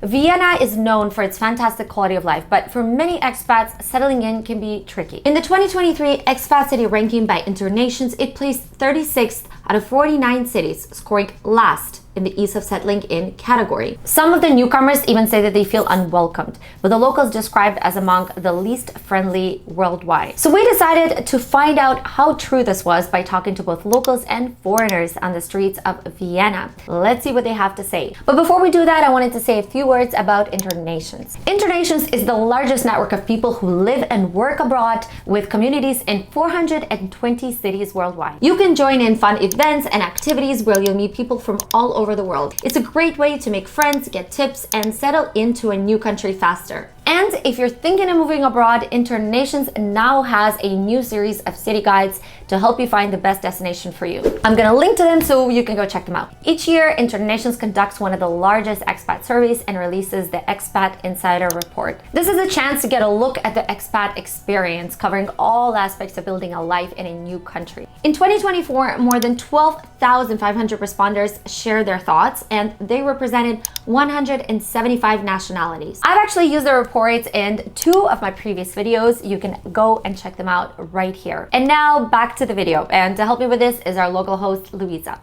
Vienna is known for its fantastic quality of life, but for many expats, settling in can be tricky. In the 2023 Expat City ranking by Internations, it placed 36th out of 49 cities, scoring last in the ease of settling in category. Some of the newcomers even say that they feel unwelcomed, with the locals described as among the least friendly worldwide. So we decided to find out how true this was by talking to both locals and foreigners on the streets of Vienna. Let's see what they have to say. But before we do that, I wanted to say a few words about Internations. Internations is the largest network of people who live and work abroad, with communities in 420 cities worldwide. You can join in fun events and activities where you'll meet people from all over the world. It's a great way to make friends, get tips, and settle into a new country faster. And if you're thinking of moving abroad, Internations now has a new series of city guides to help you find the best destination for you. I'm gonna link to them so you can go check them out. Each year, Internations conducts one of the largest expat surveys and releases the Expat Insider Report. This is a chance to get a look at the expat experience, covering all aspects of building a life in a new country. In 2024, more than 12,500 responders shared their thoughts, and they represented 175 nationalities. I've actually used the reports in 2 of my previous videos. You can go and check them out right here. And now back to the video. And to help me with this is our local host, Luisa.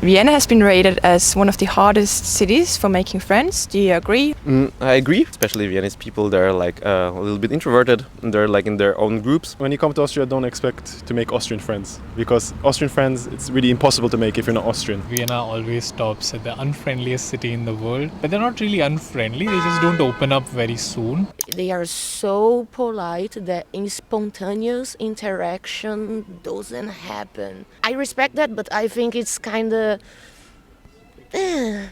Vienna has been rated as one of the hardest cities for making friends. Do you agree? I agree. Especially Viennese people, they're like a little bit introverted and they're like in their own groups. When you come to Austria, don't expect to make Austrian friends, because Austrian friends, it's really impossible to make if you're not Austrian. Vienna always stops at the unfriendliest city in the world, but they're not really unfriendly, they just don't open up very soon. They are so polite that in spontaneous interaction doesn't happen. I respect that, but I think it's kind of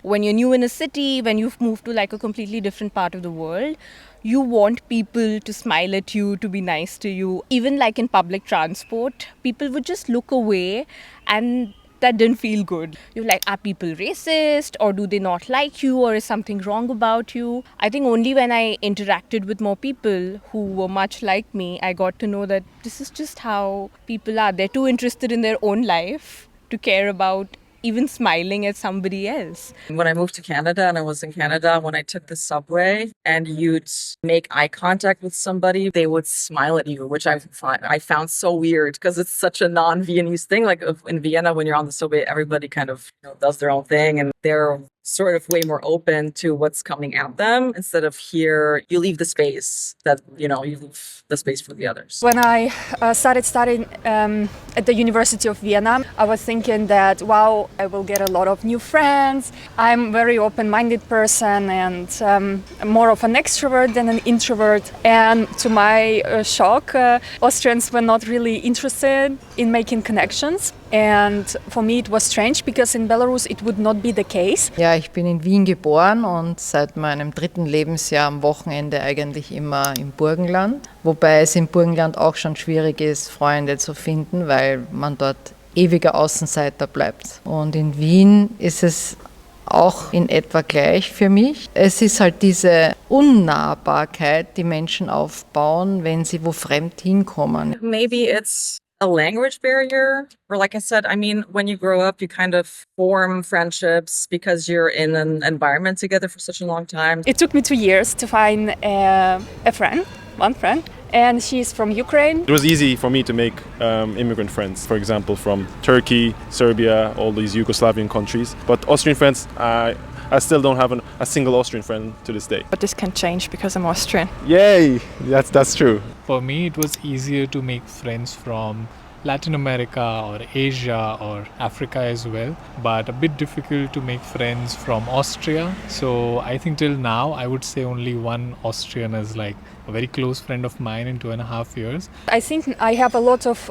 When you're new in a city, when you've moved to like a completely different part of the world, you want people to smile at you, to be nice to you. Even like in public transport, people would just look away, and that didn't feel good. You're like, are people racist, or do they not like you, or is something wrong about you? I think only when I interacted with more people who were much like me, I got to know that this is just how people are. They're too interested in their own life to care about even smiling at somebody else. When I moved to Canada, and I was in Canada, when I took the subway and you'd make eye contact with somebody, they would smile at you, which I found so weird because it's such a non-Viennese thing. Like in Vienna, when you're on the subway, everybody kind of does their own thing, and they're sort of way more open to what's coming at them. Instead of here, you leave the space you leave the space for the others. When I started studying at the University of Vienna, I was thinking that, wow, I will get a lot of new friends. I'm a very open-minded person and more of an extrovert than an introvert. And to my shock, Austrians were not really interested in making connections. And for me it was strange, because in Belarus it would not be the case. Ja, ich bin in Wien geboren und seit meinem 3. Lebensjahr am Wochenende eigentlich immer im Burgenland. Wobei es im Burgenland auch schon schwierig ist, Freunde zu finden, weil man dort ewiger Außenseiter bleibt. Und in Wien ist es auch in etwa gleich für mich. Es ist halt diese Unnahbarkeit, die Menschen aufbauen, wenn sie wo fremd hinkommen. Maybe it's a language barrier, or like I said, I mean, when you grow up, you kind of form friendships because you're in an environment together for such a long time. It took me 2 years to find one friend, and she's from Ukraine. It was easy for me to make immigrant friends, for example, from Turkey, Serbia, all these Yugoslavian countries. But Austrian friends, I still don't have a single Austrian friend to this day. But this can change because I'm Austrian. Yay! That's true. For me, it was easier to make friends from Latin America or Asia or Africa as well, but a bit difficult to make friends from Austria. So I think till now, I would say only one Austrian is like a very close friend of mine in 2.5 years. I think I have a lot of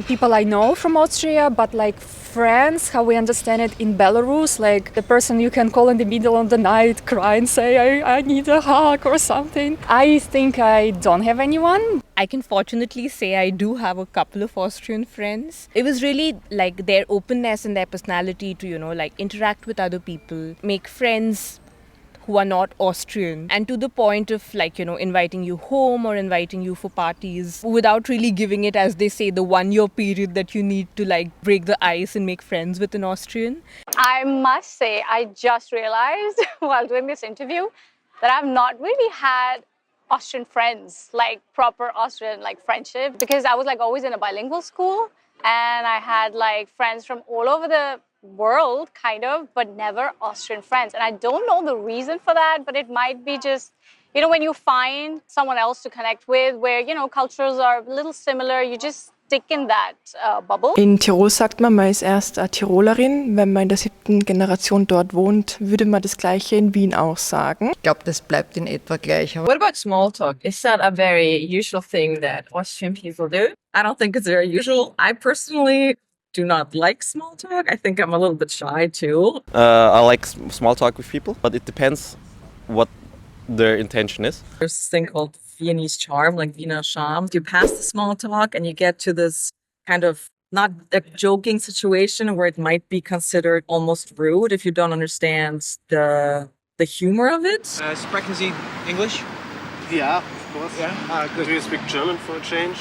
people I know from Austria, but like friends, how we understand it in Belarus, like the person you can call in the middle of the night, cry and say, I need a hug or something. I think I don't have anyone. I can fortunately say I do have a couple of Austrian friends. It was really like their openness and their personality to, like interact with other people, make friends who are not Austrian, and to the point of like, inviting you home or inviting you for parties without really giving it, as they say, the 1 year period that you need to like break the ice and make friends with an Austrian. I must say, I just realized while doing this interview that I've not really had Austrian friends, like proper Austrian like friendship, because I was like always in a bilingual school and I had like friends from all over the world kind of, but never Austrian friends. And I don't know the reason for that, but it might be just, when you find someone else to connect with where, cultures are a little similar, you just stick in that bubble. In Tirol sagt man ist erst Tirolerin. Wenn man in der 7. Generation dort wohnt, würde man das Gleiche in Wien auch sagen. Ich glaube, das bleibt in etwa gleich. What about small talk? Is that a very usual thing that Austrian people do? I don't think it's very usual. I personally do not like small talk. I think I'm a little bit shy too. I like small talk with people, but it depends what their intention is. There's this thing called Viennese charm, like Wiener Charme. You pass the small talk and you get to this kind of not a joking situation where it might be considered almost rude if you don't understand the humor of it. Sprechen Sie English? Yeah, of course. Yeah. Do you speak German for a change?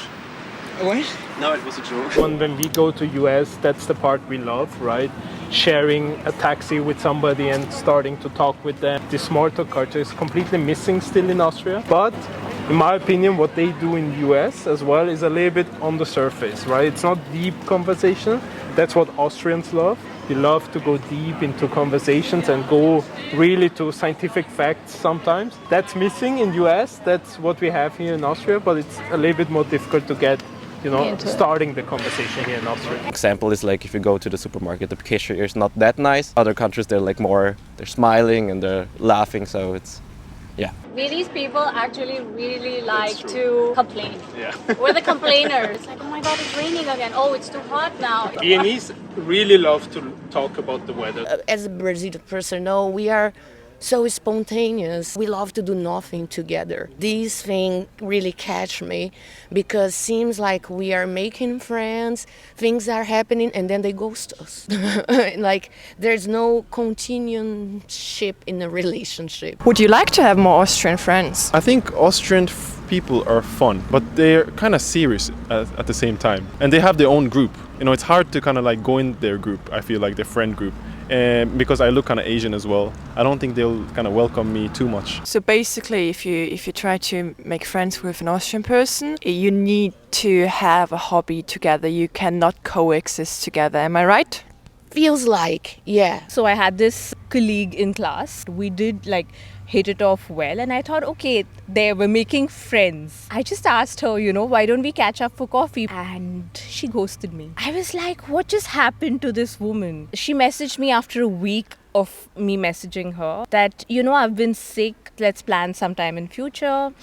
What? No, it was a joke. When we go to US, that's the part we love, right? Sharing a taxi with somebody and starting to talk with them. The small talk culture is completely missing still in Austria. But in my opinion, what they do in the US as well is a little bit on the surface, right? It's not deep conversation. That's what Austrians love. They love to go deep into conversations and go really to scientific facts sometimes. That's missing in US. That's what we have here in Austria, but it's a little bit more difficult to get starting the conversation here in Austria. Example is like if you go to the supermarket, the cashier is not that nice. Other countries, they're like more, they're smiling and they're laughing, so it's, yeah. Viennese people actually really like to complain. Yeah. We're the complainers. Like, oh my God, it's raining again. Oh, it's too hot now. Viennese really love to talk about the weather. As a Brazilian person, we are so spontaneous. We love to do nothing together. This thing really catch me because seems like we are making friends, things are happening, and then they ghost us. Like there's no continuation in a relationship. Would you like to have more Austrian friends? I think Austrian people are fun, but they're kind of serious at the same time. And they have their own group. It's hard to kind of like go in their group, I feel like their friend group. Because I look kind of Asian as well, I don't think they'll kind of welcome me too much. So basically, if you try to make friends with an Austrian person, you need to have a hobby together. You cannot coexist together. Am I right? Feels like, yeah. So I had this colleague in class. We did like hit it off well, and I thought, okay, we're making friends. I just asked her, why don't we catch up for coffee? And she ghosted me. I was like, what just happened to this woman? She messaged me after a week of me messaging her that, I've been sick, let's plan sometime in future.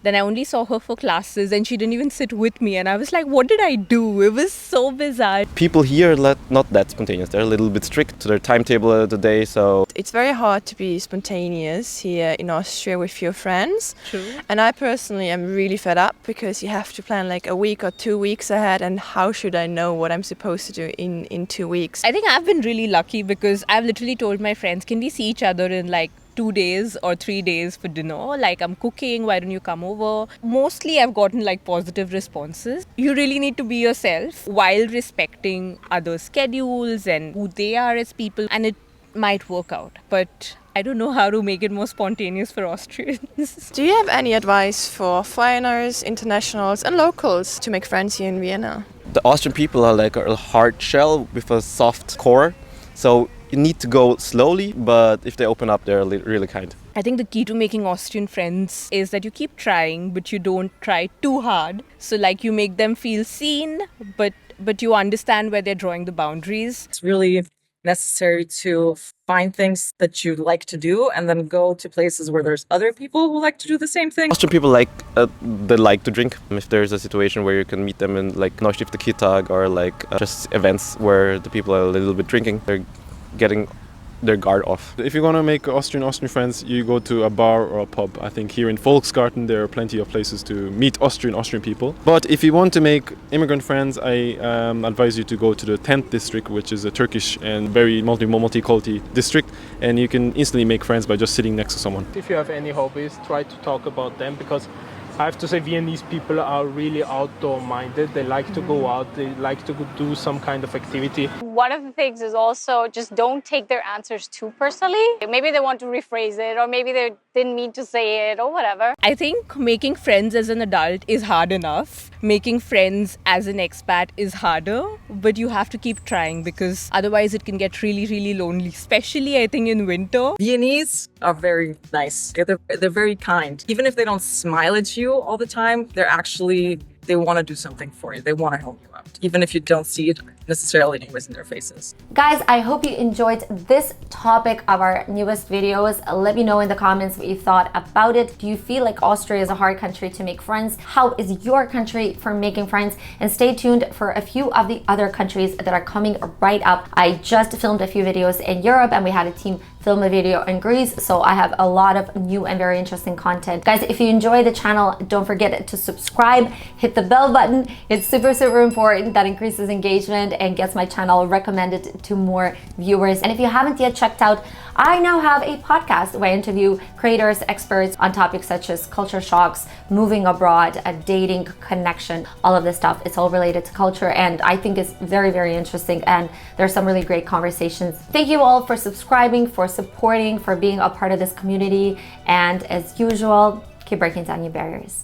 Then I only saw her for classes and she didn't even sit with me. And I was like, what did I do? It was so bizarre. People here are not that spontaneous. They're a little bit strict to their timetable of the day, so... It's very hard to be spontaneous here in Austria with your friends. True. And I personally am really fed up because you have to plan like a week or 2 weeks ahead, and how should I know what I'm supposed to do in 2 weeks? I think I've been really lucky because I've literally told my friends, can we see each other in like 2 days or 3 days for dinner? Like, I'm cooking, why don't you come over? Mostly I've gotten like positive responses. You really need to be yourself while respecting other schedules and who they are as people, and it might work out. But I don't know how to make it more spontaneous for Austrians. Do you have any advice for foreigners, internationals and locals to make friends here in Vienna? The Austrian people are like a hard shell with a soft core, so you need to go slowly, but if they open up, they're really kind. I think the key to making Austrian friends is that you keep trying, but you don't try too hard. So like you make them feel seen, but you understand where they're drawing the boundaries. It's really necessary to find things that you like to do and then go to places where there's other people who like to do the same thing. Austrian people they like to drink. If there's a situation where you can meet them in like Neustiftskirtag or like just events where the people are a little bit drinking, they're getting their guard off. If you're gonna make Austrian friends, you go to a bar or a pub. I think here in Volksgarten there are plenty of places to meet Austrian people. But if you want to make immigrant friends, I advise you to go to the 10th district, which is a Turkish and very multi-culti district, and you can instantly make friends by just sitting next to someone. If you have any hobbies, try to talk about them, because I have to say Viennese people are really outdoor minded. They like to go out, they like to do some kind of activity. One of the things is also just don't take their answers too personally. Maybe they want to rephrase it, or maybe they didn't mean to say it, or whatever. I think making friends as an adult is hard enough. Making friends as an expat is harder, but you have to keep trying because otherwise it can get really, really lonely, especially I think in winter. Viennese are very nice. They're very kind. Even if they don't smile at you all the time, they want to do something for you. They want to help you out, even if you don't see it necessarily anyways in their faces. Guys, I hope you enjoyed this topic of our newest videos. Let me know in the comments what you thought about it. Do you feel like Austria is a hard country to make friends? How is your country for making friends? And stay tuned for a few of the other countries that are coming right up. I just filmed a few videos in Europe and we had a team film a video in Greece, so I have a lot of new and very interesting content. Guys, if you enjoy the channel, don't forget to subscribe, hit the bell button. It's super important. That increases engagement and gets my channel recommended to more viewers. And if you haven't yet checked out, I now have a podcast where I interview creators, experts on topics such as culture shocks, moving abroad, dating, connection, all of this stuff. It's all related to culture, and I think it's very interesting, and there's some really great conversations. Thank you all for subscribing, for supporting, for being a part of this community, and as usual, keep breaking down your barriers.